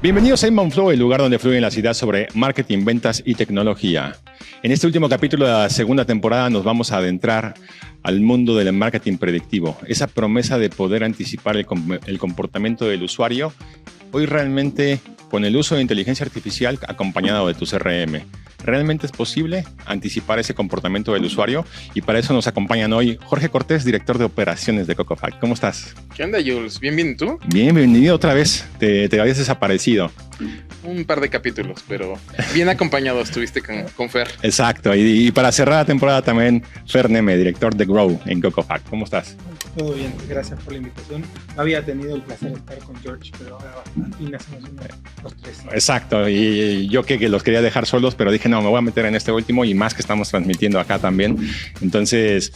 Bienvenidos a Inbound Flow, el lugar donde fluyen las ideas sobre marketing, ventas y tecnología. En este último capítulo de la segunda temporada nos vamos a adentrar al mundo del marketing predictivo, esa promesa de poder anticipar el comportamiento del usuario, hoy realmente con el uso de inteligencia artificial acompañado de tu CRM. ¿Realmente es posible anticipar ese comportamiento del usuario? Y para eso nos acompañan hoy Jorge Cortés, director de operaciones de CocoFact. ¿Cómo estás? ¿Qué onda, Jules? ¿Bien, ¿tú? Bienvenido otra vez. Te habías desaparecido. Un par de capítulos, pero bien acompañado estuviste con Fer. Exacto. Y para cerrar la temporada también, Fer Neme, director de Grow en CocoFact. ¿Cómo estás? Todo bien, gracias por la invitación. No había tenido el placer de estar con George, pero ahora al fin hacemos los tres. Exacto, y yo que los quería dejar solos, pero dije, no, me voy a meter en este último y más que estamos transmitiendo acá también. Entonces,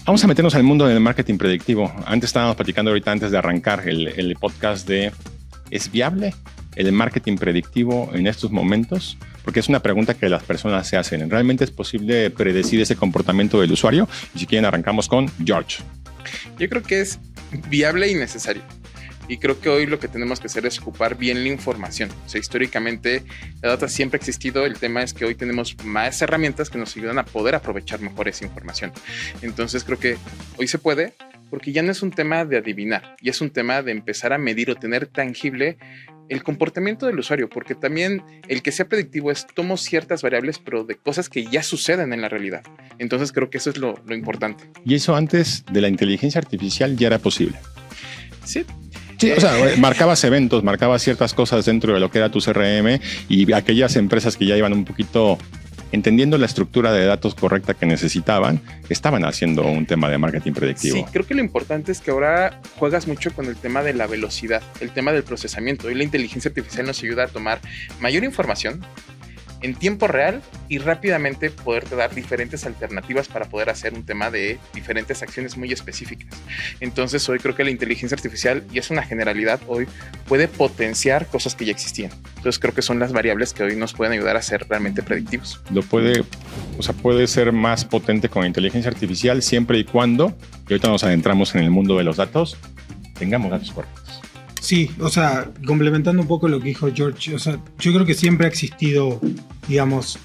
vamos a meternos al mundo del marketing predictivo. Antes estábamos platicando ahorita, antes de arrancar el podcast de ¿es viable el marketing predictivo en estos momentos? Porque es una pregunta que las personas se hacen. ¿Realmente es posible predecir ese comportamiento del usuario? Y si quieren, arrancamos con George. Yo creo que es viable y necesario. Y creo que hoy lo que tenemos que hacer es ocupar bien la información. O sea, históricamente la data siempre ha existido. El tema es que hoy tenemos más herramientas que nos ayudan a poder aprovechar mejor esa información. Entonces creo que hoy se puede, porque ya no es un tema de adivinar, ya es un tema de empezar a medir o tener tangible el comportamiento del usuario, porque también el que sea predictivo es tomo ciertas variables, pero de cosas que ya suceden en la realidad. Entonces creo que eso es lo importante. Y eso antes de la inteligencia artificial ya era posible. Sí. Sí, o sea, marcabas eventos, marcabas ciertas cosas dentro de lo que era tu CRM y aquellas empresas que ya iban un poquito entendiendo la estructura de datos correcta que necesitaban, estaban haciendo un tema de marketing predictivo. Sí, creo que lo importante es que ahora juegas mucho con el tema de la velocidad, el tema del procesamiento. Y la inteligencia artificial nos ayuda a tomar mayor información en tiempo real y rápidamente poderte dar diferentes alternativas para poder hacer un tema de diferentes acciones muy específicas. Entonces hoy creo que la inteligencia artificial, y es una generalidad hoy, puede potenciar cosas que ya existían. Entonces creo que son las variables que hoy nos pueden ayudar a ser realmente predictivos. Puede ser más potente con inteligencia artificial siempre y cuando, y ahorita nos adentramos en el mundo de los datos, tengamos datos correctos. Sí, o sea, complementando un poco lo que dijo George, o sea, yo creo que siempre ha existido, digamos,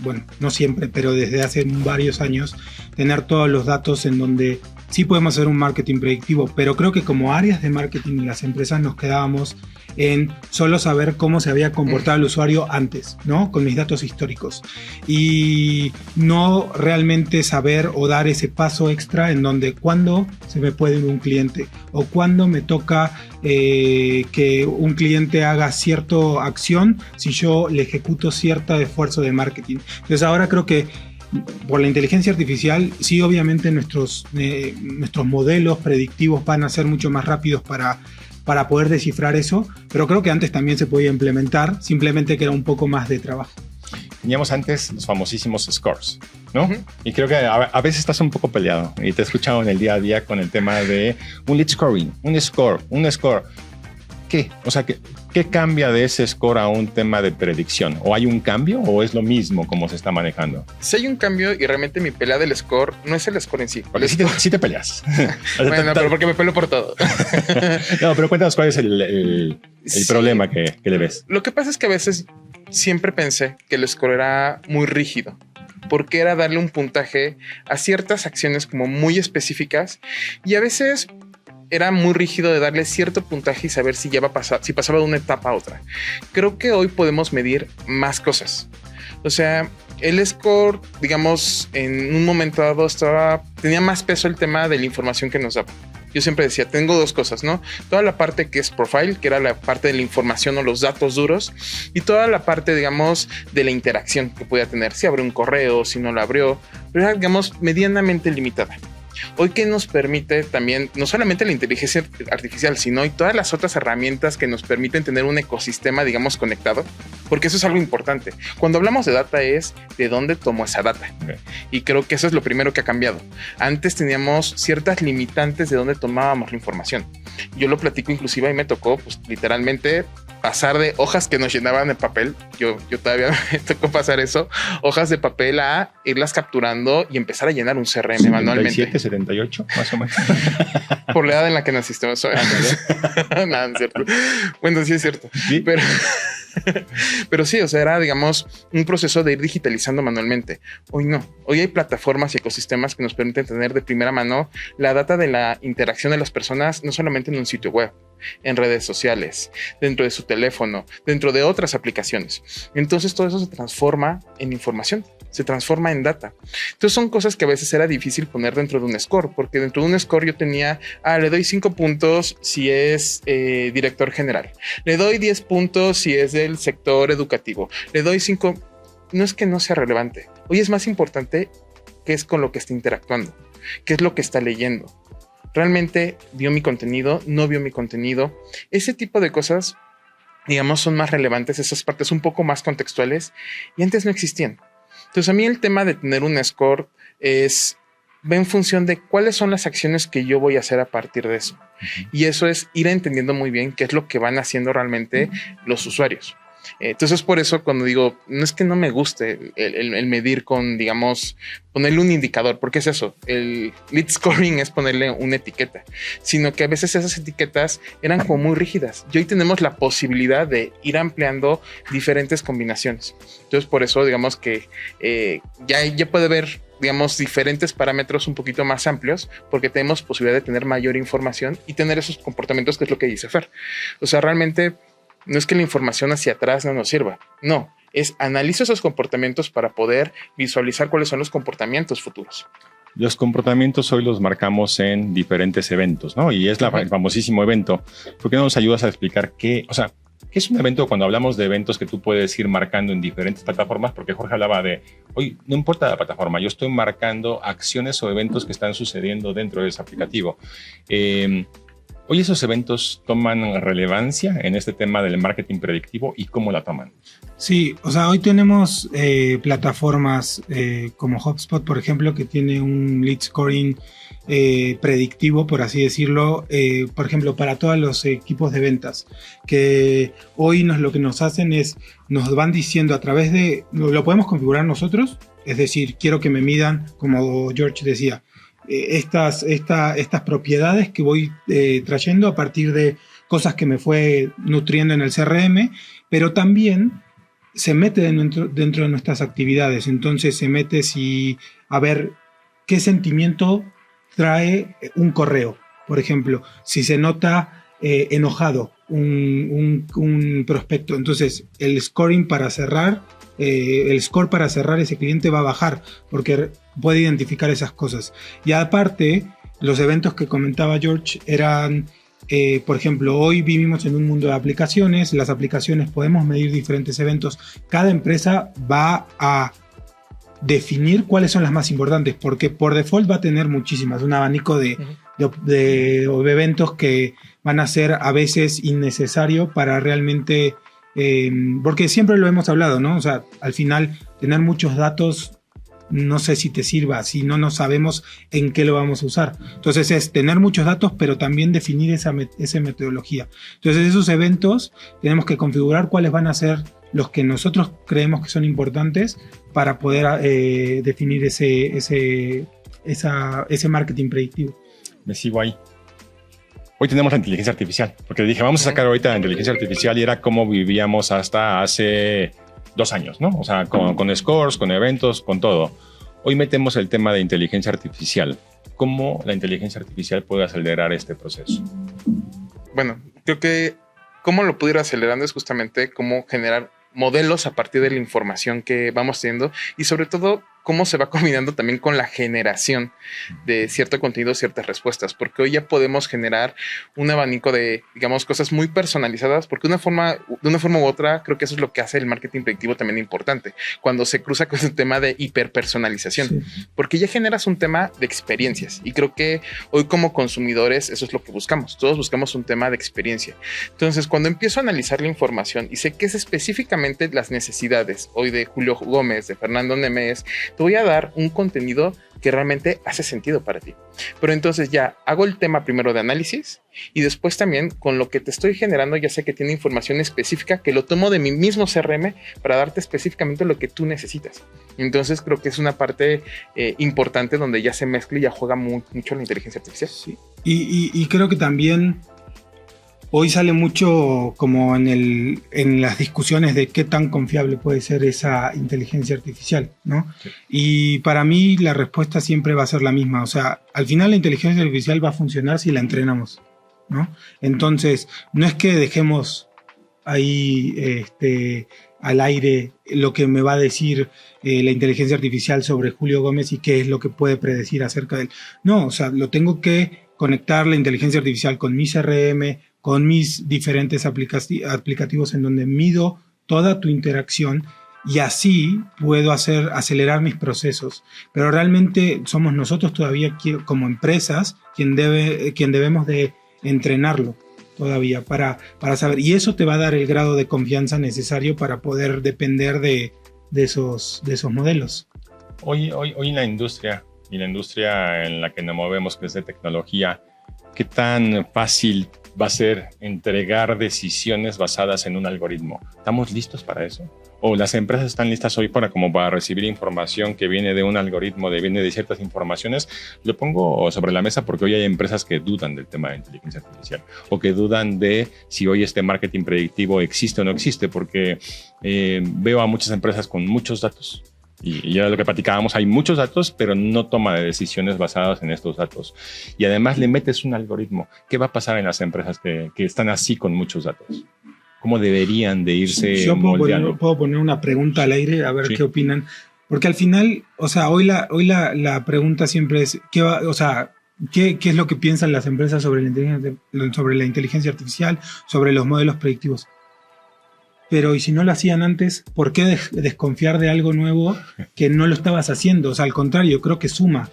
bueno, no siempre, pero desde hace varios años, tener todos los datos en donde sí podemos hacer un marketing predictivo, pero creo que como áreas de marketing las empresas nos quedábamos en solo saber cómo se había comportado el usuario antes, ¿no? Con mis datos históricos. Y no realmente saber o dar ese paso extra en donde cuándo se me puede ir un cliente o cuándo me toca que un cliente haga cierta acción si yo le ejecuto cierto esfuerzo de marketing. Entonces ahora creo que por la inteligencia artificial, sí, obviamente nuestros modelos predictivos van a ser mucho más rápidos para poder descifrar eso, pero creo que antes también se podía implementar, simplemente que era un poco más de trabajo. Teníamos antes los famosísimos scores, ¿no? Uh-huh. Y creo que a veces estás un poco peleado y te he escuchado en el día a día con el tema de un lead scoring, un score. ¿Qué? O sea, ¿qué cambia de ese score a un tema de predicción? ¿O hay un cambio o es lo mismo como se está manejando? Si hay un cambio y realmente mi pelea del score no es el score en sí. Porque sí te peleas. Bueno, pero porque me peleo por todo. No, pero cuéntanos cuál es el problema que le ves. Lo que pasa es que a veces siempre pensé que el score era muy rígido, porque era darle un puntaje a ciertas acciones como muy específicas y a veces era muy rígido de darle cierto puntaje y saber si ya va a pasar, si pasaba de una etapa a otra. Creo que hoy podemos medir más cosas. O sea, el score, digamos, en un momento dado tenía más peso el tema de la información que nos daba. Yo siempre decía, tengo dos cosas, ¿no? Toda la parte que es profile, que era la parte de la información o los datos duros, y toda la parte, digamos, de la interacción que podía tener. Si abrió un correo, si no lo abrió, pero era, digamos, medianamente limitada. Hoy que nos permite también, no solamente la inteligencia artificial, sino y todas las otras herramientas que nos permiten tener un ecosistema, digamos, conectado, porque eso es algo importante. Cuando hablamos de data es de dónde tomo esa data. Okay. Y creo que eso es lo primero que ha cambiado. Antes teníamos ciertas limitantes de dónde tomábamos la información. Yo lo platico inclusive y me tocó, pues, literalmente pasar de hojas que nos llenaban de papel. Yo todavía me tocó pasar eso, hojas de papel a irlas capturando y empezar a llenar un CRM manualmente. 78, más o menos. Por la edad en la que naciste, ¿no? Nada, no es cierto. Bueno, sí es cierto. ¿Sí? Pero sí, o sea, era, digamos, un proceso de ir digitalizando manualmente. Hoy no. Hoy hay plataformas y ecosistemas que nos permiten tener de primera mano la data de la interacción de las personas, no solamente en un sitio web, en redes sociales, dentro de su teléfono, dentro de otras aplicaciones. Entonces todo eso se transforma en información, se transforma en data. Entonces son cosas que a veces era difícil poner dentro de un score, porque dentro de un score yo tenía, le doy 5 puntos si es director general, le doy 10 puntos si es del sector educativo, le doy 5. No es que no sea relevante. Hoy es más importante qué es con lo que está interactuando, qué es lo que está leyendo. ¿Realmente vio mi contenido? ¿No vio mi contenido? Ese tipo de cosas, digamos, son más relevantes, esas partes un poco más contextuales y antes no existían. Entonces a mí el tema de tener un score va en función de cuáles son las acciones que yo voy a hacer a partir de eso. Y eso es ir entendiendo muy bien qué es lo que van haciendo realmente los usuarios. Entonces por eso cuando digo, no es que no me guste el medir con, digamos, ponerle un indicador, porque es eso, el lead scoring es ponerle una etiqueta, sino que a veces esas etiquetas eran como muy rígidas y hoy tenemos la posibilidad de ir ampliando diferentes combinaciones. Entonces por eso digamos que ya puede haber, digamos, diferentes parámetros un poquito más amplios, porque tenemos posibilidad de tener mayor información y tener esos comportamientos, que es lo que dice Fer. O sea, realmente no es que la información hacia atrás no nos sirva, no, es analizo esos comportamientos para poder visualizar cuáles son los comportamientos futuros. Los comportamientos hoy los marcamos en diferentes eventos, ¿no? Y es el famosísimo evento. ¿Por qué no nos ayudas a explicar qué es un evento cuando hablamos de eventos que tú puedes ir marcando en diferentes plataformas? Porque Jorge hablaba de, hoy no importa la plataforma, yo estoy marcando acciones o eventos que están sucediendo dentro de ese aplicativo. Hoy esos eventos toman relevancia en este tema del marketing predictivo y cómo la toman. Sí, o sea, hoy tenemos plataformas como HubSpot, por ejemplo, que tiene un lead scoring predictivo, por así decirlo, por ejemplo, para todos los equipos de ventas, que hoy lo que nos hacen es, nos van diciendo a través de, lo podemos configurar nosotros, es decir, quiero que me midan, como George decía, estas propiedades que voy trayendo a partir de cosas que me fue nutriendo en el CRM, pero también se mete dentro de nuestras actividades. Entonces se mete a ver qué sentimiento trae un correo. Por ejemplo, si se nota enojado un prospecto, entonces el score para cerrar ese cliente va a bajar porque puede identificar esas cosas. Y aparte, los eventos que comentaba George eran, por ejemplo, hoy vivimos en un mundo de aplicaciones. Las aplicaciones podemos medir diferentes eventos. Cada empresa va a definir cuáles son las más importantes, porque por default va a tener muchísimas, un abanico de eventos que van a ser a veces innecesario para realmente, porque siempre lo hemos hablado, ¿no? O sea, al final tener muchos datos no sé si te sirva, si no sabemos en qué lo vamos a usar. Entonces es tener muchos datos, pero también definir esa metodología. Entonces esos eventos tenemos que configurar cuáles van a ser los que nosotros creemos que son importantes para poder definir ese marketing predictivo. Me sigo ahí. Hoy tenemos la inteligencia artificial, porque dije, vamos a sacar ahorita la inteligencia artificial y era como vivíamos hasta hace 2 años, ¿no? O sea, con scores, con eventos, con todo. Hoy metemos el tema de inteligencia artificial. ¿Cómo la inteligencia artificial puede acelerar este proceso? Bueno, creo que cómo lo puede ir acelerando es justamente cómo generar modelos a partir de la información que vamos teniendo y sobre todo cómo se va combinando también con la generación de cierto contenido, ciertas respuestas, porque hoy ya podemos generar un abanico de, digamos, cosas muy personalizadas, porque de una forma u otra creo que eso es lo que hace el marketing predictivo también importante, cuando se cruza con el tema de hiperpersonalización, sí. Porque ya generas un tema de experiencias y creo que hoy como consumidores eso es lo que buscamos, todos buscamos un tema de experiencia. Entonces cuando empiezo a analizar la información y sé qué es específicamente las necesidades hoy de Julio Gómez, de Fernando Nemes, te voy a dar un contenido que realmente hace sentido para ti. Pero entonces ya hago el tema primero de análisis y después también con lo que te estoy generando ya sé que tiene información específica que lo tomo de mi mismo CRM para darte específicamente lo que tú necesitas. Entonces creo que es una parte importante donde ya se mezcla y ya juega mucho la inteligencia artificial. Sí. Y creo que también hoy sale mucho como en las discusiones de qué tan confiable puede ser esa inteligencia artificial, ¿no? Sí. Y para mí la respuesta siempre va a ser la misma. O sea, al final la inteligencia artificial va a funcionar si la entrenamos, ¿no? Entonces, no es que dejemos ahí al aire lo que me va a decir la inteligencia artificial sobre Julio Gómez y qué es lo que puede predecir acerca de él. No, o sea, lo tengo que conectar la inteligencia artificial con mi CRM, con mis diferentes aplicativos en donde mido toda tu interacción y así puedo acelerar mis procesos. Pero realmente somos nosotros todavía como empresas quien debemos de entrenarlo todavía para saber. Y eso te va a dar el grado de confianza necesario para poder depender de esos modelos. Hoy en la industria y la industria en la que nos movemos, que es de tecnología, ¿qué tan fácil va a ser entregar decisiones basadas en un algoritmo? ¿Estamos listos para eso? ¿O las empresas están listas hoy para recibir información que viene de un algoritmo, viene de ciertas informaciones? Lo pongo sobre la mesa porque hoy hay empresas que dudan del tema de inteligencia artificial o que dudan de si hoy este marketing predictivo existe o no existe, porque veo a muchas empresas con muchos datos. Y ya lo que platicábamos, hay muchos datos, pero no toma de decisiones basadas en estos datos. Y además le metes un algoritmo. ¿Qué va a pasar en las empresas que están así con muchos datos? ¿Cómo deberían de irse Yo moldeando? puedo poner una pregunta al aire, a ver qué opinan. Porque al final, o sea, hoy la pregunta siempre es, ¿qué es lo que piensan las empresas sobre la inteligencia artificial, sobre los modelos predictivos? Pero ¿y si no lo hacían antes? ¿Por qué desconfiar de algo nuevo que no lo estabas haciendo? O sea, al contrario, creo que suma.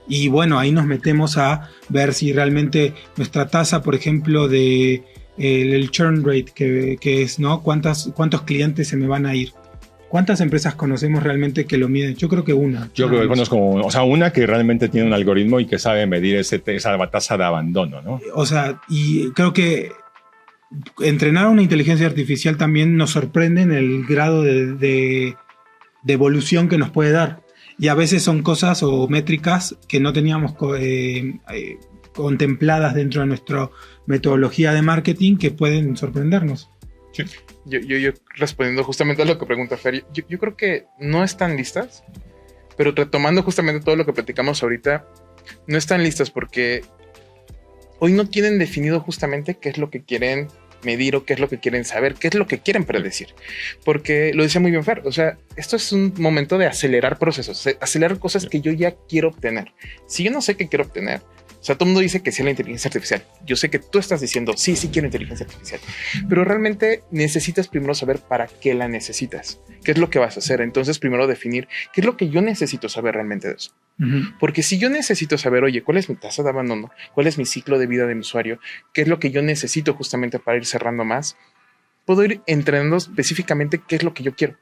Y bueno, ahí nos metemos a ver si realmente nuestra tasa, por ejemplo, de el churn rate, que es, ¿no? ¿Cuántos clientes se me van a ir? ¿Cuántas empresas conocemos realmente que lo miden? Yo creo que una. Yo creo que conozco, una que realmente tiene un algoritmo y que sabe medir esa tasa de abandono, ¿no? O sea, y creo que entrenar una inteligencia artificial también nos sorprende en el grado de evolución que nos puede dar. Y a veces son cosas o métricas que no teníamos contempladas dentro de nuestra metodología de marketing que pueden sorprendernos. Sí. Yo respondiendo justamente a lo que pregunta Fer, yo creo que no están listas, pero retomando justamente todo lo que platicamos ahorita, no están listas porque hoy no tienen definido justamente qué es lo que quieren medir o qué es lo que quieren saber, qué es lo que quieren predecir. Porque lo decía muy bien Fer, o sea, esto es un momento de acelerar procesos, acelerar cosas que yo ya quiero obtener. Si yo no sé qué quiero obtener, o sea, todo el mundo dice que sí la inteligencia artificial. Yo sé que tú estás diciendo, sí quiero inteligencia artificial. Pero realmente necesitas primero saber para qué la necesitas. ¿Qué es lo que vas a hacer? Entonces, primero definir qué es lo que yo necesito saber realmente de eso. Uh-huh. Porque si yo necesito saber, oye, ¿cuál es mi tasa de abandono? ¿Cuál es mi ciclo de vida de mi usuario? ¿Qué es lo que yo necesito justamente para ir cerrando más? Puedo ir entrenando específicamente qué es lo que yo quiero.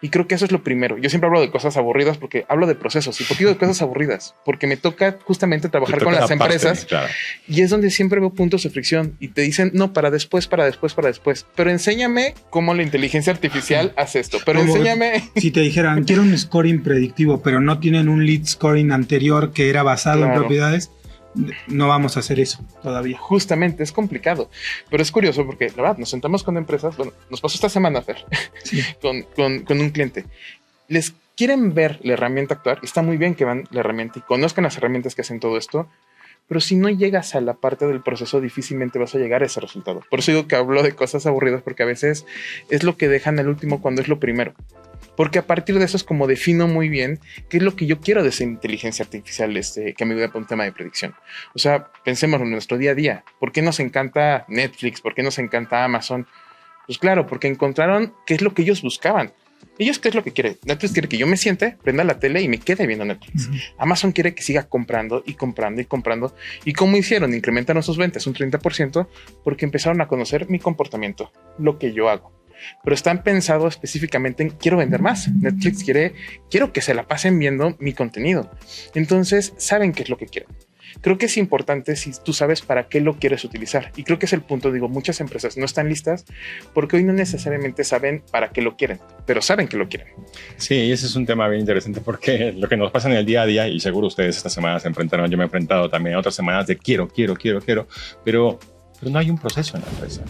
Y creo que eso es lo primero. Yo siempre hablo de cosas aburridas porque hablo de procesos. ¿Y por qué digo de cosas aburridas? Porque me toca justamente trabajar con las empresas. Claro. Y es donde siempre veo puntos de fricción. Y te dicen, no, para después. Pero enséñame cómo la inteligencia artificial hace esto. Pero como enséñame... Si te dijeran, quiero un scoring predictivo, pero no tienen un lead scoring anterior que era basado en propiedades, no vamos a hacer eso todavía. Justamente, es complicado. Pero es curioso porque, la verdad, nos sentamos con empresas. Bueno, nos pasó esta semana, Fer, sí. con un cliente. Les quieren ver la herramienta actuar. Está muy bien que vean la herramienta y conozcan las herramientas que hacen todo esto. Pero si no llegas a la parte del proceso, difícilmente vas a llegar a ese resultado. Por eso digo que hablo de cosas aburridas, porque a veces es lo que dejan al último cuando es lo primero. Porque a partir de eso es como defino muy bien qué es lo que yo quiero de esa inteligencia artificial que me ayude para un tema de predicción. O sea, pensemos en nuestro día a día. ¿Por qué nos encanta Netflix? ¿Por qué nos encanta Amazon? Pues claro, porque encontraron qué es lo que ellos buscaban. ¿Ellos qué es lo que quieren? Netflix quiere que yo me siente, prenda la tele y me quede viendo Netflix. Uh-huh. Amazon quiere que siga comprando y comprando y comprando. ¿Y cómo hicieron? Incrementaron sus ventas un 30% porque empezaron a conocer mi comportamiento, lo que yo hago. pero están pensados específicamente en quiero vender más. Netflix quiero que se la pasen viendo mi contenido. Entonces saben qué es lo que quieren. Creo que es importante si tú sabes para qué lo quieres utilizar. Y creo que es el punto, digo, muchas empresas no están listas porque hoy no necesariamente saben para qué lo quieren, pero saben que lo quieren. Sí, ese es un tema bien interesante porque lo que nos pasa en el día a día, y seguro ustedes esta semana se enfrentaron, yo me he enfrentado también a otras semanas de quiero, pero no hay un proceso en la empresa.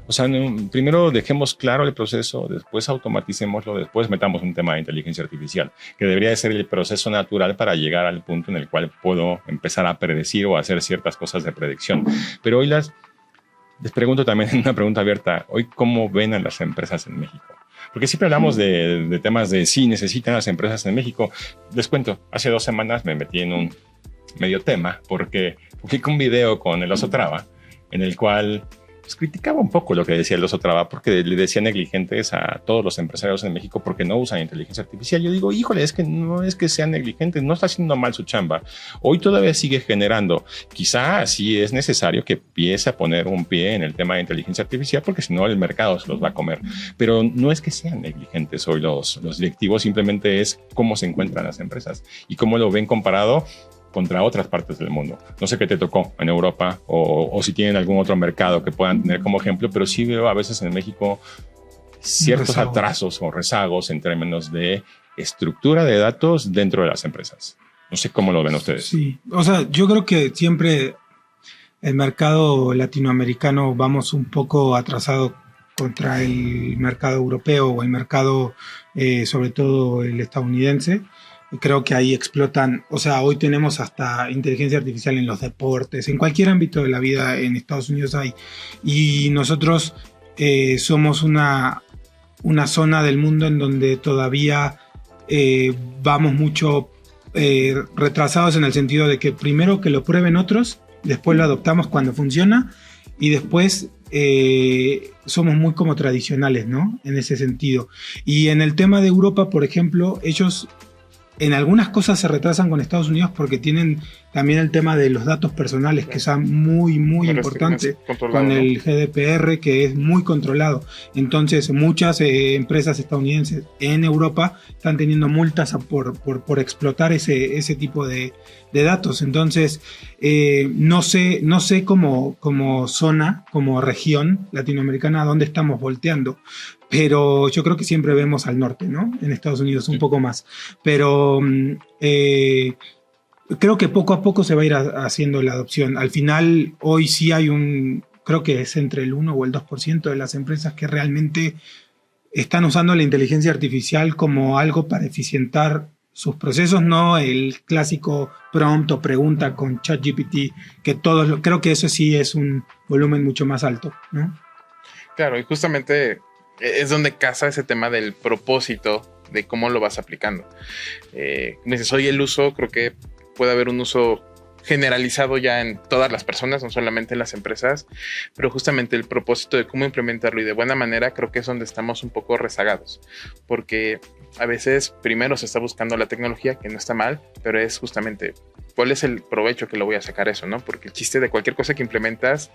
O sea, primero dejemos claro el proceso, después automaticémoslo, después metamos un tema de inteligencia artificial, que debería de ser el proceso natural para llegar al punto en el cual puedo empezar a predecir o hacer ciertas cosas de predicción. Pero hoy les pregunto también una pregunta abierta, hoy ¿cómo ven a las empresas en México? Porque siempre hablamos de temas de sí, necesitan las empresas en México. Les cuento, hace 2 semanas me metí en un medio tema porque publiqué un video con el Oso Traba en el cual pues, criticaba un poco lo que decía el Oso Traba porque le decía negligentes a todos los empresarios en México porque no usan inteligencia artificial. Yo digo, híjole, es que no es que sean negligentes, no está haciendo mal su chamba. Hoy todavía sigue generando. Quizá sí es necesario que empiece a poner un pie en el tema de inteligencia artificial porque si no el mercado se los va a comer. Pero no es que sean negligentes hoy los directivos, simplemente es cómo se encuentran las empresas y cómo lo ven comparado contra otras partes del mundo. No sé qué te tocó en Europa o si tienen algún otro mercado que puedan tener como ejemplo, pero sí veo a veces en México ciertos atrasos o rezagos en términos de estructura de datos dentro de las empresas. No sé cómo lo ven ustedes. Sí, o sea, yo creo que siempre el mercado latinoamericano vamos un poco atrasado contra el mercado europeo o el mercado, sobre todo el estadounidense. Creo que ahí explotan, o sea, hoy tenemos hasta inteligencia artificial en los deportes, en cualquier ámbito de la vida en Estados Unidos hay. Y nosotros somos una zona del mundo en donde todavía vamos mucho retrasados en el sentido de que primero que lo prueben otros, después lo adoptamos cuando funciona y después somos muy como tradicionales, ¿no? En ese sentido. Y en el tema de Europa, por ejemplo, ellos en algunas cosas se retrasan con Estados Unidos porque tienen también el tema de los datos personales, que es muy importante, con el GDPR, que es muy controlado. Entonces, muchas empresas estadounidenses en Europa están teniendo multas por explotar ese tipo de datos. Entonces, no sé como zona, como región latinoamericana, dónde estamos volteando. Pero yo creo que siempre vemos al norte, ¿no? En Estados Unidos un poco más. Pero creo que poco a poco se va a ir haciendo la adopción. Al final, hoy sí hay creo que es entre el 1 o el 2% de las empresas que realmente están usando la inteligencia artificial como algo para eficientar sus procesos, no el clásico prompt o pregunta con ChatGPT, que creo que eso sí es un volumen mucho más alto, ¿no? Claro, y justamente es donde casa ese tema del propósito de cómo lo vas aplicando. Me dices, oye, el uso, creo que puede haber un uso generalizado ya en todas las personas, no solamente en las empresas, pero justamente el propósito de cómo implementarlo y de buena manera creo que es donde estamos un poco rezagados, porque a veces primero se está buscando la tecnología, que no está mal, pero es justamente cuál es el provecho que lo voy a sacar eso, ¿no? Porque el chiste de cualquier cosa que implementas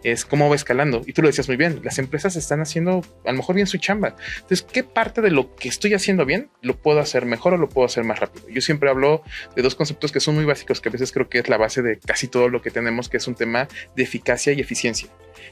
es cómo va escalando. Y tú lo decías muy bien, las empresas están haciendo a lo mejor bien su chamba. Entonces, ¿qué parte de lo que estoy haciendo bien lo puedo hacer mejor o lo puedo hacer más rápido? Yo siempre hablo de 2 conceptos que son muy básicos, que a veces creo que es la base de casi todo lo que tenemos, que es un tema de eficacia y eficiencia.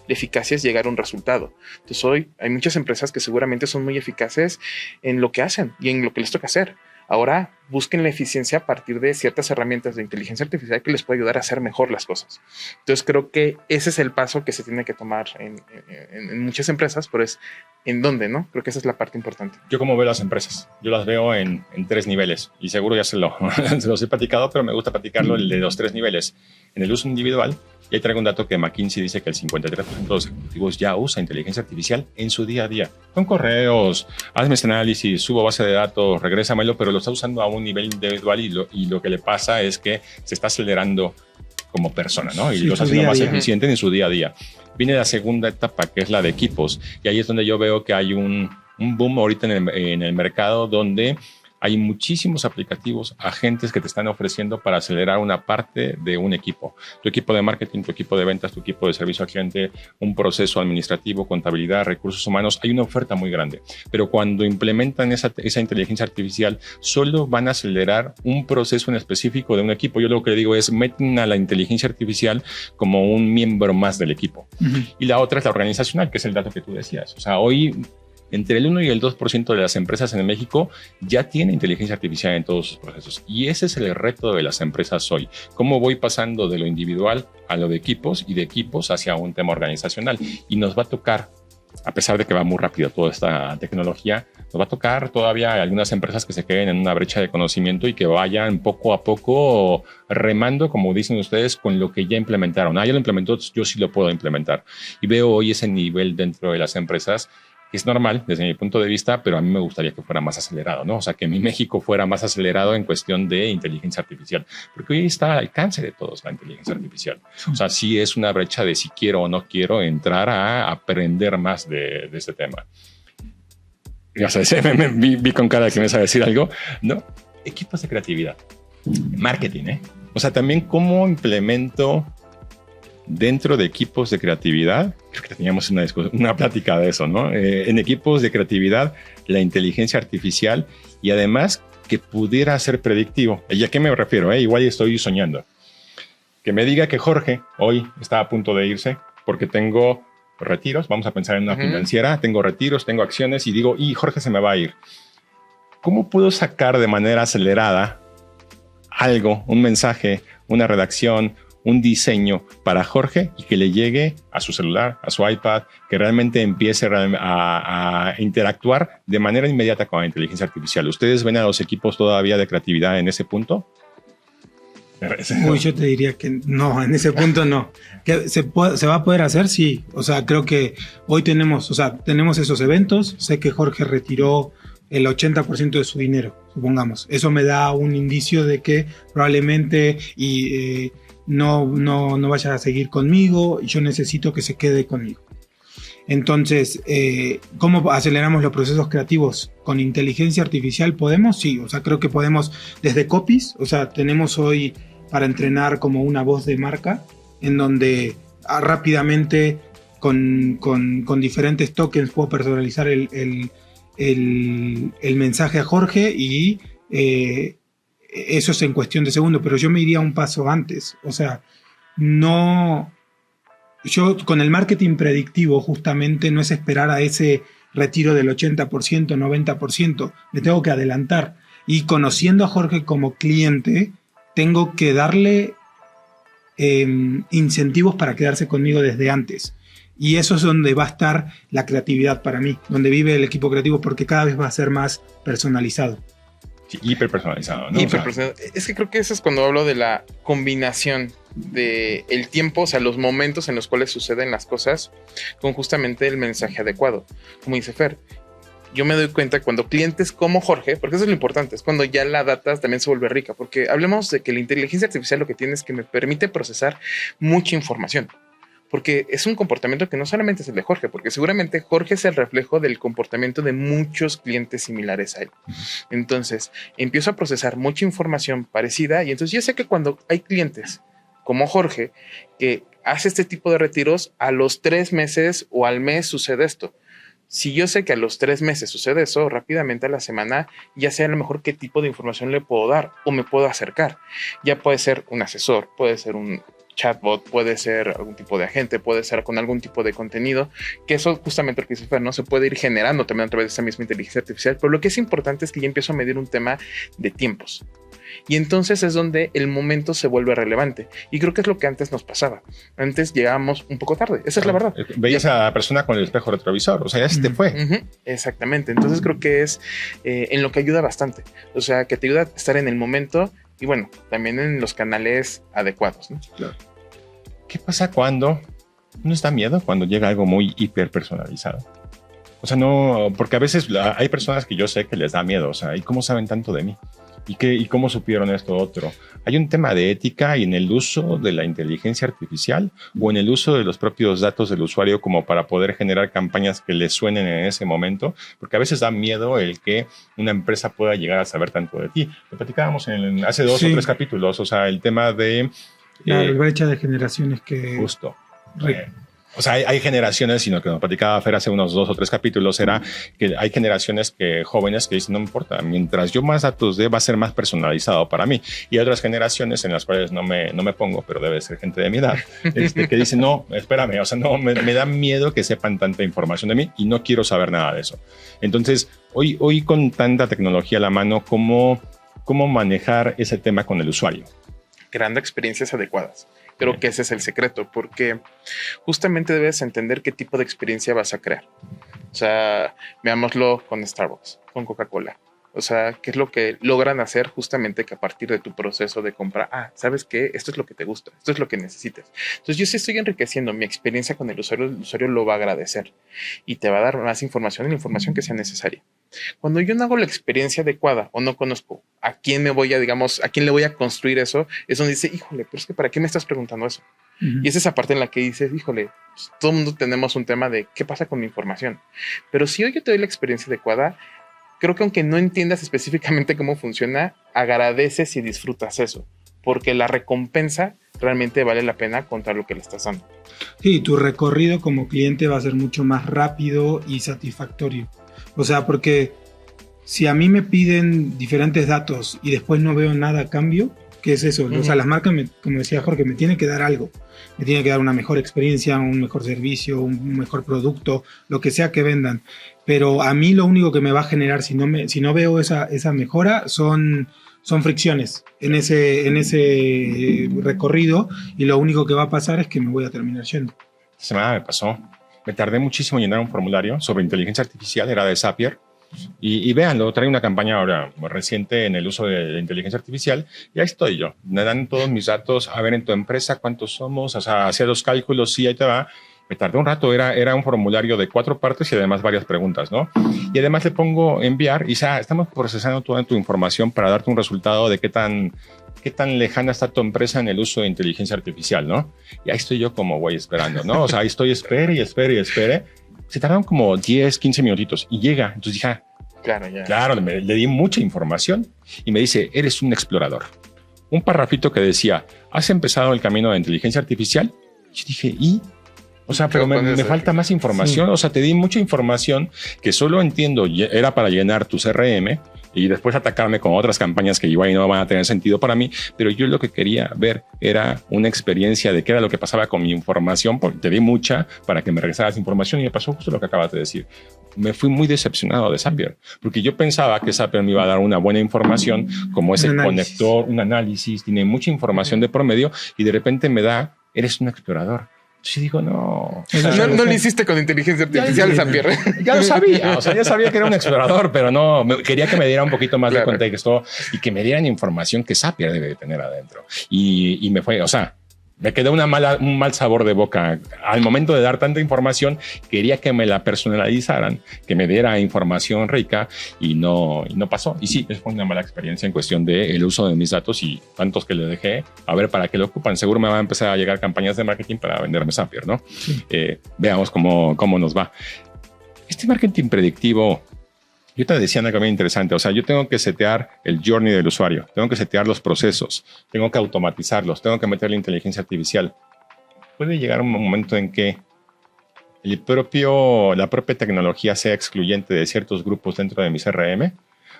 La eficacia es llegar a un resultado. Entonces, hoy hay muchas empresas que seguramente son muy eficaces en lo que hacen y en lo que les toca hacer. Ahora busquen la eficiencia a partir de ciertas herramientas de inteligencia artificial que les puede ayudar a hacer mejor las cosas. Entonces creo que ese es el paso que se tiene que tomar en muchas empresas, pero es en dónde, ¿no? Creo que esa es la parte importante. Yo como veo las empresas, yo las veo en 3 niveles y seguro ya se los he platicado, pero me gusta platicarlo el de los 3 niveles. En el uso individual, y ahí traigo un dato que McKinsey dice que el 53% de los ejecutivos ya usa inteligencia artificial en su día a día. Con correos, hazme este análisis, subo base de datos, regrésamelo, pero lo está usando a un nivel individual y lo que le pasa es que se está acelerando como persona, ¿no? Y sí, lo está haciendo más eficiente en su día a día. Viene la segunda etapa, que es la de equipos, y ahí es donde yo veo que hay un boom ahorita en el mercado donde hay muchísimos aplicativos, agentes que te están ofreciendo para acelerar una parte de un equipo. Tu equipo de marketing, tu equipo de ventas, tu equipo de servicio al cliente, un proceso administrativo, contabilidad, recursos humanos. Hay una oferta muy grande. Pero cuando implementan esa inteligencia artificial, solo van a acelerar un proceso en específico de un equipo. Yo lo que digo es, meten a la inteligencia artificial como un miembro más del equipo. Y la otra es la organizacional, que es el dato que tú decías. O sea, hoy entre el 1 y el 2% de las empresas en México ya tiene inteligencia artificial en todos sus procesos. Y ese es el reto de las empresas hoy. ¿Cómo voy pasando de lo individual a lo de equipos y de equipos hacia un tema organizacional? Y nos va a tocar, a pesar de que va muy rápido toda esta tecnología, nos va a tocar todavía algunas empresas que se queden en una brecha de conocimiento y que vayan poco a poco remando, como dicen ustedes, con lo que ya implementaron. Ya lo implementó, yo sí lo puedo implementar. Y veo hoy ese nivel dentro de las empresas, que es normal desde mi punto de vista, pero a mí me gustaría que fuera más acelerado, ¿no? O sea, que mi México fuera más acelerado en cuestión de inteligencia artificial, porque hoy está al alcance de todos la inteligencia artificial. O sea, sí es una brecha de si quiero o no quiero entrar a aprender más de este tema. Ya sabes, vi con cara de que me sabe decir algo, ¿no? Equipos de creatividad, marketing, ¿eh? O sea, también cómo implemento dentro de equipos de creatividad. Creo que teníamos una plática de eso, ¿no? En equipos de creatividad, la inteligencia artificial y además que pudiera ser predictivo. ¿Y a qué me refiero? Igual estoy soñando. Que me diga que Jorge hoy está a punto de irse porque tengo retiros, vamos a pensar en una financiera, tengo retiros, tengo acciones y digo, Jorge se me va a ir. ¿Cómo puedo sacar de manera acelerada algo, un mensaje, una redacción, un diseño para Jorge y que le llegue a su celular, a su iPad, que realmente empiece a interactuar de manera inmediata con la inteligencia artificial? ¿Ustedes ven a los equipos todavía de creatividad en ese punto? Uy, yo te diría que no, en ese punto no. ¿Que se va a poder hacer? Sí. O sea, creo que hoy tenemos esos eventos. Sé que Jorge retiró el 80% de su dinero, supongamos. Eso me da un indicio de que probablemente no vaya a seguir conmigo y yo necesito que se quede conmigo. Entonces, ¿cómo aceleramos los procesos creativos? ¿Con inteligencia artificial podemos? Sí, o sea, creo que podemos desde copies, o sea, tenemos hoy para entrenar como una voz de marca en donde rápidamente con diferentes tokens puedo personalizar el mensaje a Jorge y eso es en cuestión de segundos, pero yo me iría un paso antes, o sea, yo con el marketing predictivo justamente no es esperar a ese retiro del 80%, 90%, me tengo que adelantar y conociendo a Jorge como cliente, tengo que darle incentivos para quedarse conmigo desde antes. Y eso es donde va a estar la creatividad para mí, donde vive el equipo creativo, porque cada vez va a ser más personalizado. Sí, hiperpersonalizado, ¿no? Hiperpersonalizado. O sea, es que creo que eso es cuando hablo de la combinación de el tiempo, o sea, los momentos en los cuales suceden las cosas, con justamente el mensaje adecuado. Como dice Fer, yo me doy cuenta cuando clientes como Jorge, porque eso es lo importante, es cuando ya la data también se vuelve rica, porque hablemos de que la inteligencia artificial lo que tiene es que me permite procesar mucha información. Porque es un comportamiento que no solamente es el de Jorge, porque seguramente Jorge es el reflejo del comportamiento de muchos clientes similares a él. Entonces, empiezo a procesar mucha información parecida y entonces yo sé que cuando hay clientes como Jorge que hace este tipo de retiros, a los 3 meses o al mes sucede esto. Si yo sé que a los 3 meses sucede eso, rápidamente a la semana ya sé a lo mejor qué tipo de información le puedo dar o me puedo acercar. Ya puede ser un asesor, puede ser un chatbot, puede ser algún tipo de agente, puede ser con algún tipo de contenido, que eso justamente lo que dice Fer, ¿no? Se puede ir generando también a través de esa misma inteligencia artificial, pero lo que es importante es que ya empiezo a medir un tema de tiempos. Y entonces es donde el momento se vuelve relevante. Y creo que es lo que antes nos pasaba. Antes llegábamos un poco tarde. Esa es la verdad. Veías a la persona con el espejo retrovisor. O sea, ya se te fue. Exactamente. Entonces creo que es en lo que ayuda bastante. O sea, que te ayuda a estar en el momento y bueno, también en los canales adecuados, ¿no? Claro. ¿Qué pasa cuando nos da miedo cuando llega algo muy hiper personalizado? O sea, no, porque a veces hay personas que yo sé que les da miedo. O sea, ¿y cómo saben tanto de mí? ¿Y cómo supieron esto otro? ¿Hay un tema de ética en el uso de la inteligencia artificial o en el uso de los propios datos del usuario como para poder generar campañas que le suenen en ese momento? Porque a veces da miedo el que una empresa pueda llegar a saber tanto de ti. Lo platicábamos hace 2 o 3 capítulos, o sea, el tema de... La brecha de generaciones que... Justo. O sea, hay generaciones, sino que nos platicaba Fer hace unos 2 o 3 capítulos, era que hay generaciones jóvenes que dicen, no me importa, mientras yo más datos dé, va a ser más personalizado para mí. Y hay otras generaciones en las cuales no me pongo, pero debe ser gente de mi edad, que dicen, no, espérame, o sea, no, me da miedo que sepan tanta información de mí y no quiero saber nada de eso. Entonces, hoy con tanta tecnología a la mano, ¿cómo manejar ese tema con el usuario? Creando experiencias adecuadas. Creo que ese es el secreto, porque justamente debes entender qué tipo de experiencia vas a crear. O sea, veámoslo con Starbucks, con Coca-Cola. O sea, ¿qué es lo que logran hacer justamente que a partir de tu proceso de compra, ¿sabes qué? Esto es lo que te gusta, esto es lo que necesitas. Entonces yo sí estoy enriqueciendo mi experiencia con el usuario lo va a agradecer y te va a dar más información y la información que sea necesaria. Cuando yo no hago la experiencia adecuada o no conozco a quién a quién le voy a construir eso, es donde dice, híjole, pero es que ¿para qué me estás preguntando eso? Y es esa parte en la que dices, híjole, pues, todo el mundo tenemos un tema de qué pasa con mi información. Pero si hoy yo te doy la experiencia adecuada, creo que aunque no entiendas específicamente cómo funciona, agradeces y disfrutas eso, porque la recompensa realmente vale la pena contra lo que le estás dando. Sí, tu recorrido como cliente va a ser mucho más rápido y satisfactorio. O sea, porque si a mí me piden diferentes datos y después no veo nada a cambio, ¿qué es eso? O sea, las marcas, como decía Jorge, me tienen que dar algo. Me tienen que dar una mejor experiencia, un mejor servicio, un mejor producto, lo que sea que vendan. Pero a mí lo único que me va a generar si no veo esa mejora son fricciones en ese recorrido, y lo único que va a pasar es que me voy a terminar yendo. Esta semana me pasó. Me tardé muchísimo en llenar un formulario sobre inteligencia artificial, era de Zapier. Y véanlo, trae una campaña ahora reciente en el uso de inteligencia artificial y ahí estoy yo. Me dan todos mis datos, a ver en tu empresa cuántos somos, o sea, hacía los cálculos, sí, ahí te va. Me tardé un rato, era un formulario de 4 partes y además varias preguntas, ¿no? Y además le pongo enviar y estamos procesando toda tu información para darte un resultado de qué tan lejana está tu empresa en el uso de inteligencia artificial, ¿no? Y ahí estoy yo como güey esperando, ¿no? O sea, ahí estoy, espere. Se tardaron como 10, 15 minutitos y llega. Entonces dije, claro, le di mucha información y me dice, eres un explorador. Un parrafito que decía, ¿has empezado el camino de inteligencia artificial? Y yo dije, ¿y? O sea, pero me falta más información. Sí. O sea, te di mucha información que solo entiendo era para llenar tu CRM y después atacarme con otras campañas que igual no van a tener sentido para mí. Pero yo lo que quería ver era una experiencia de qué era lo que pasaba con mi información, porque te di mucha para que me regresaras información y me pasó justo lo que acabas de decir. Me fui muy decepcionado de Zapier, porque yo pensaba que Zapier me iba a dar una buena información, como ese conector, un análisis, tiene mucha información de promedio y de repente me da, eres un explorador. Yo digo, no. No lo hiciste con inteligencia artificial, Zapier. Ya lo sabía, o sea, ya sabía que era un explorador, pero no, quería que me diera un poquito más de contexto y que me dieran información que Zapier debe de tener adentro. Y me fue, o sea, me quedó un mal sabor de boca. Al momento de dar tanta información, quería que me la personalizaran, que me diera información rica y no pasó. Y sí, fue una mala experiencia en cuestión del uso de mis datos y tantos que le dejé. A ver, ¿para qué lo ocupan? Seguro me van a empezar a llegar campañas de marketing para venderme Zapier, ¿no? Sí. Veamos cómo nos va. Este marketing predictivo, yo te decía algo bien interesante. O sea, yo tengo que setear el journey del usuario, tengo que setear los procesos, tengo que automatizarlos, tengo que meterle inteligencia artificial. Puede llegar un momento en que la propia tecnología sea excluyente de ciertos grupos dentro de mi CRM.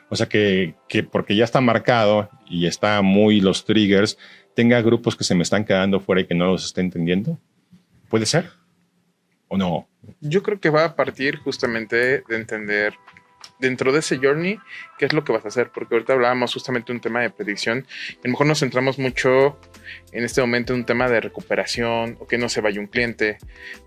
O sea, que porque ya está marcado y está muy los triggers, tenga grupos que se me están quedando fuera y que no los esté entendiendo. ¿Puede ser? ¿O no? Yo creo que va a partir justamente de entender dentro de ese journey, ¿qué es lo que vas a hacer? Porque ahorita hablábamos justamente de un tema de predicción. A lo mejor nos centramos mucho en este momento en un tema de recuperación o que no se vaya un cliente,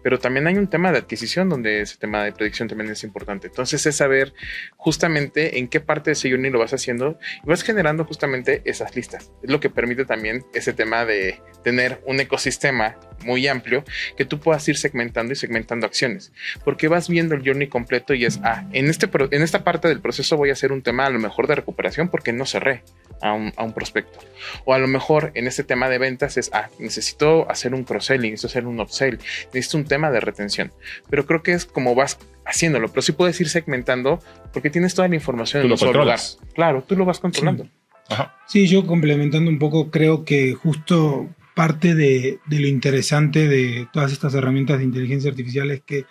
pero también hay un tema de adquisición donde ese tema de predicción también es importante. Entonces es saber justamente en qué parte de ese journey lo vas haciendo y vas generando justamente esas listas. Es lo que permite también ese tema de tener un ecosistema muy amplio que tú puedas ir segmentando y segmentando acciones, porque vas viendo el journey completo y es, en esta parte del proceso voy a hacer un tema a lo mejor de recuperación porque no cerré a un prospecto. O a lo mejor en este tema de ventas es, necesito hacer un cross-selling, necesito hacer un upsell, necesito un tema de retención. Pero creo que es como vas haciéndolo, pero sí puedes ir segmentando porque tienes toda la información en un solo lugar. Claro, tú lo vas controlando. Sí. Ajá. Sí, yo complementando un poco, creo que justo parte de lo interesante de todas estas herramientas de inteligencia artificial es que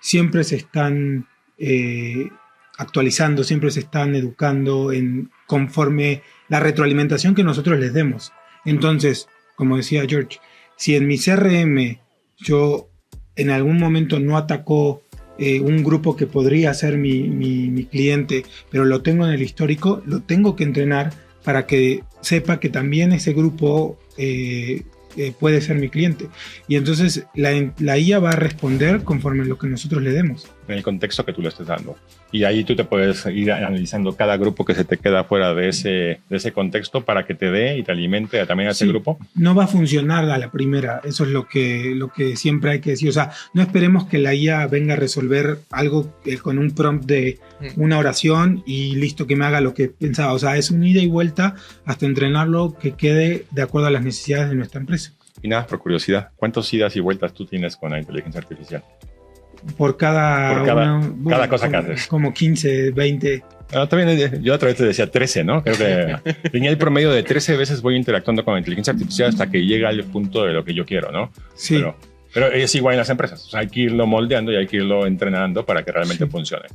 siempre se están actualizando, siempre se están educando conforme la retroalimentación que nosotros les demos. Entonces, como decía George, si en mi CRM yo en algún momento no atacó un grupo que podría ser mi cliente, pero lo tengo en el histórico, lo tengo que entrenar para que sepa que también ese grupo puede ser mi cliente. Y entonces la IA va a responder conforme a lo que nosotros le demos. En el contexto que tú le estés dando. Y ahí tú te puedes ir analizando cada grupo que se te queda fuera de ese contexto para que te dé y te alimente también a ese grupo. No va a funcionar a la primera. Eso es lo que siempre hay que decir. O sea, no esperemos que la IA venga a resolver algo con un prompt de una oración y listo, que me haga lo que pensaba. O sea, es un ida y vuelta hasta entrenarlo que quede de acuerdo a las necesidades de nuestra empresa. Y nada, por curiosidad, ¿cuántos idas y vueltas tú tienes con la inteligencia artificial? Por cada cosa que haces. Como 15, 20. También yo otra vez te decía 13, ¿no? Creo que tenía el promedio de 13 veces voy interactuando con la inteligencia artificial hasta que llega al punto de lo que yo quiero, ¿no? Sí. Pero es igual en las empresas. O sea, hay que irlo moldeando y hay que irlo entrenando para que realmente funcione.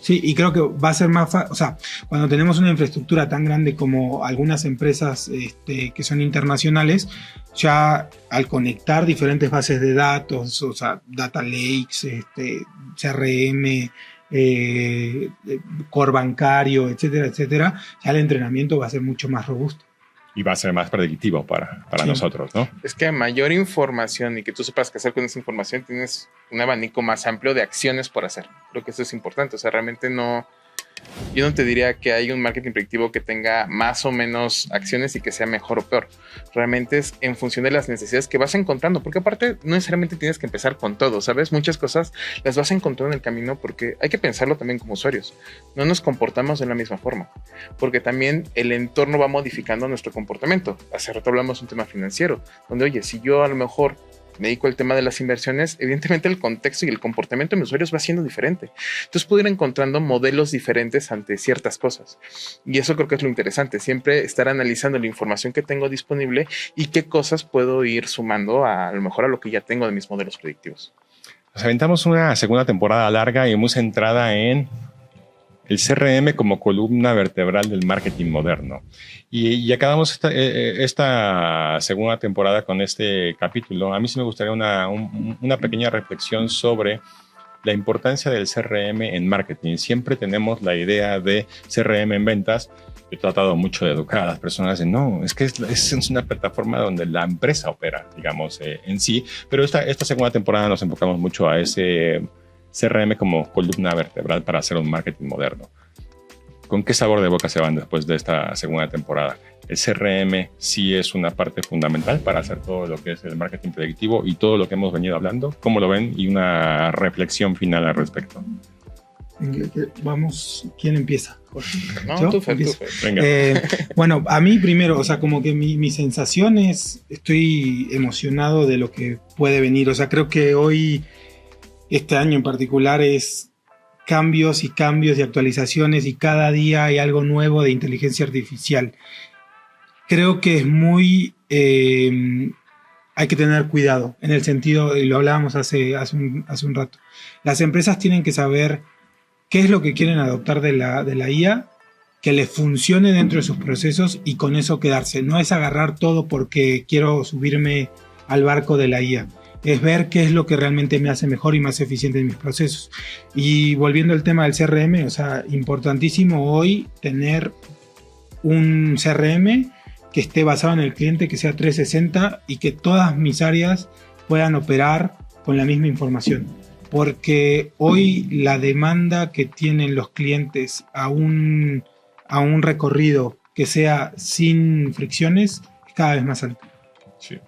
Sí, y creo que va a ser más fácil. O sea, cuando tenemos una infraestructura tan grande como algunas empresas que son internacionales, ya al conectar diferentes bases de datos, o sea, data lakes, CRM, core bancario, etcétera, etcétera, ya el entrenamiento va a ser mucho más robusto. Y va a ser más predictivo para nosotros, ¿no? Es que a mayor información y que tú sepas qué hacer con esa información, tienes un abanico más amplio de acciones por hacer. Creo que eso es importante. O sea, realmente yo no te diría que hay un marketing predictivo que tenga más o menos acciones y que sea mejor o peor. Realmente es en función de las necesidades que vas encontrando, porque aparte no necesariamente tienes que empezar con todo, ¿sabes? Muchas cosas las vas encontrando en el camino porque hay que pensarlo también como usuarios. No nos comportamos de la misma forma, porque también el entorno va modificando nuestro comportamiento. Hace rato hablamos de un tema financiero, donde, oye, si yo a lo mejor me dedico al tema de las inversiones, evidentemente el contexto y el comportamiento de mis usuarios va siendo diferente. Entonces puedo ir encontrando modelos diferentes ante ciertas cosas. Y eso creo que es lo interesante, siempre estar analizando la información que tengo disponible y qué cosas puedo ir sumando a lo mejor a lo que ya tengo de mis modelos predictivos. Nos aventamos una segunda temporada larga y muy centrada en el CRM como columna vertebral del marketing moderno. Y acabamos esta segunda temporada con este capítulo. A mí sí me gustaría una pequeña reflexión sobre la importancia del CRM en marketing. Siempre tenemos la idea de CRM en ventas. He tratado mucho de educar a las personas en no, es que es una plataforma donde la empresa opera, digamos, en sí. Pero esta segunda temporada nos enfocamos mucho a ese CRM como columna vertebral para hacer un marketing moderno. ¿Con qué sabor de boca se van después de esta segunda temporada? El CRM sí es una parte fundamental para hacer todo lo que es el marketing predictivo y todo lo que hemos venido hablando. ¿Cómo lo ven? Y una reflexión final al respecto. Vamos, ¿quién empieza? Jorge. No, tú, Fer. Venga. Bueno, a mí primero, o sea, como que mi sensación es, estoy emocionado de lo que puede venir. O sea, creo que hoy, este año en particular, es cambios y actualizaciones y cada día hay algo nuevo de inteligencia artificial. Creo que es muy... hay que tener cuidado en el sentido, y lo hablábamos hace un rato. Las empresas tienen que saber qué es lo que quieren adoptar de la IA, que les funcione dentro de sus procesos y con eso quedarse. No es agarrar todo porque quiero subirme al barco de la IA. Es ver qué es lo que realmente me hace mejor y más eficiente en mis procesos. Y volviendo al tema del CRM, o sea, importantísimo hoy tener un CRM que esté basado en el cliente, que sea 360 y que todas mis áreas puedan operar con la misma información. Porque hoy la demanda que tienen los clientes a un recorrido que sea sin fricciones es cada vez más alta. Sí.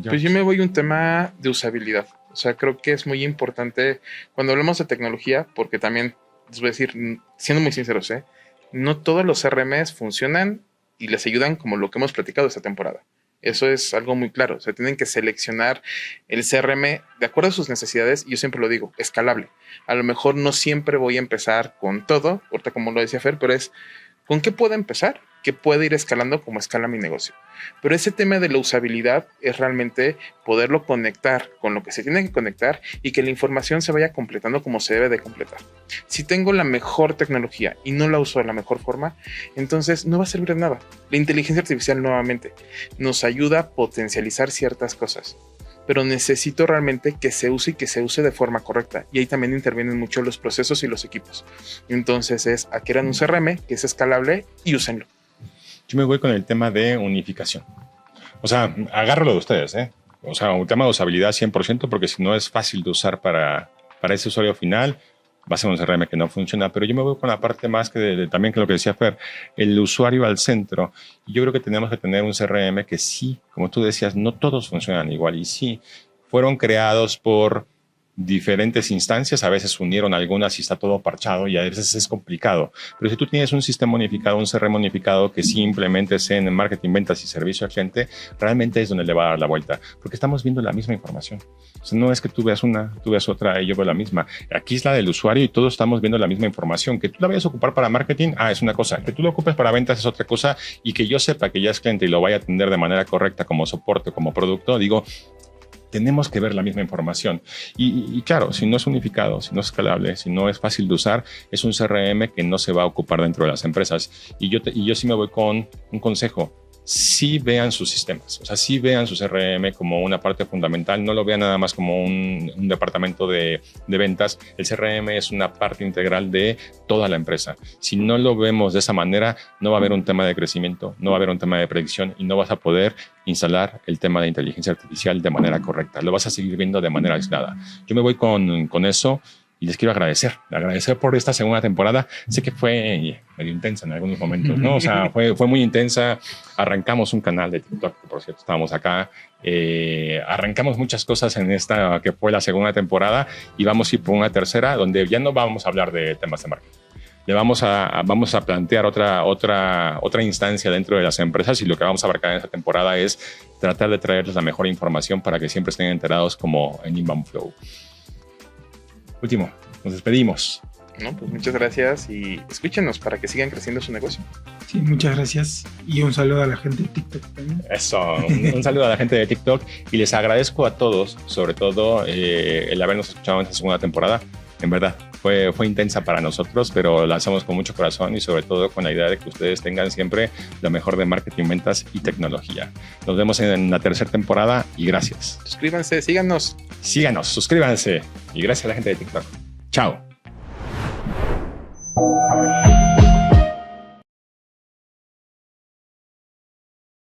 Pues yo me voy a un tema de usabilidad. O sea, creo que es muy importante cuando hablamos de tecnología, porque también les voy a decir, siendo muy sinceros, no todos los CRMs funcionan y les ayudan como lo que hemos platicado esta temporada. Eso es algo muy claro. O sea, tienen que seleccionar el CRM de acuerdo a sus necesidades. Y yo siempre lo digo, escalable. A lo mejor no siempre voy a empezar con todo, ahorita como lo decía Fer, pero es ¿con qué puedo empezar? Que puede ir escalando como escala mi negocio. Pero ese tema de la usabilidad es realmente poderlo conectar con lo que se tiene que conectar y que la información se vaya completando como se debe de completar. Si tengo la mejor tecnología y no la uso de la mejor forma, entonces no va a servir de nada. La inteligencia artificial nuevamente nos ayuda a potencializar ciertas cosas, pero necesito realmente que se use y que se use de forma correcta. Y ahí también intervienen mucho los procesos y los equipos. Entonces es adquieran un CRM que es escalable y úsenlo. Yo me voy con el tema de unificación. O sea, agárralo de ustedes, O sea, un tema de usabilidad 100%, porque si no es fácil de usar para ese usuario final, va a ser un CRM que no funciona. Pero yo me voy con la parte más que también que lo que decía Fer, el usuario al centro. Y yo creo que tenemos que tener un CRM que sí, como tú decías, no todos funcionan igual. Y sí, fueron creados por diferentes instancias, a veces unieron algunas y está todo parchado y a veces es complicado. Pero si tú tienes un sistema unificado, un CRM unificado que sí implementes en marketing, ventas y servicio al cliente, realmente es donde le va a dar la vuelta, porque estamos viendo la misma información. O sea, no es que tú veas una, tú veas otra y yo veo la misma. Aquí es la del usuario y todos estamos viendo la misma información. Que tú la vayas a ocupar para marketing, es una cosa. Que tú lo ocupes para ventas es otra cosa. Y que yo sepa que ya es cliente y lo vaya a atender de manera correcta como soporte, como producto, digo, tenemos que ver la misma información. Y claro, si no es unificado, si no es escalable, si no es fácil de usar, es un CRM que no se va a ocupar dentro de las empresas. Y yo sí me voy con un consejo. Sí vean sus sistemas, o sea, sí vean su CRM como una parte fundamental, no lo vean nada más como un departamento de ventas. El CRM es una parte integral de toda la empresa. Si no lo vemos de esa manera, no va a haber un tema de crecimiento, no va a haber un tema de predicción y no vas a poder instalar el tema de inteligencia artificial de manera correcta. Lo vas a seguir viendo de manera aislada. Yo me voy con eso. Y les quiero agradecer por esta segunda temporada. Sé que fue medio intensa en algunos momentos, ¿no? O sea, fue muy intensa. Arrancamos un canal de TikTok, que por cierto estábamos acá. Arrancamos muchas cosas en esta que fue la segunda temporada y vamos a ir por una tercera donde ya no vamos a hablar de temas de marketing. Le vamos a plantear otra instancia dentro de las empresas y lo que vamos a abarcar en esta temporada es tratar de traerles la mejor información para que siempre estén enterados como en Inbound Flow. Último, nos despedimos. No, pues muchas gracias y escúchenos para que sigan creciendo su negocio. Sí, muchas gracias y un saludo a la gente de TikTok también. Eso, un saludo a la gente de TikTok y les agradezco a todos, sobre todo el habernos escuchado en esta segunda temporada. En verdad, fue intensa para nosotros, pero la hacemos con mucho corazón y sobre todo con la idea de que ustedes tengan siempre lo mejor de marketing, ventas y tecnología. Nos vemos en la tercera temporada y gracias. Suscríbanse, síganos. Síganos, suscríbanse y gracias a la gente de TikTok. Chao.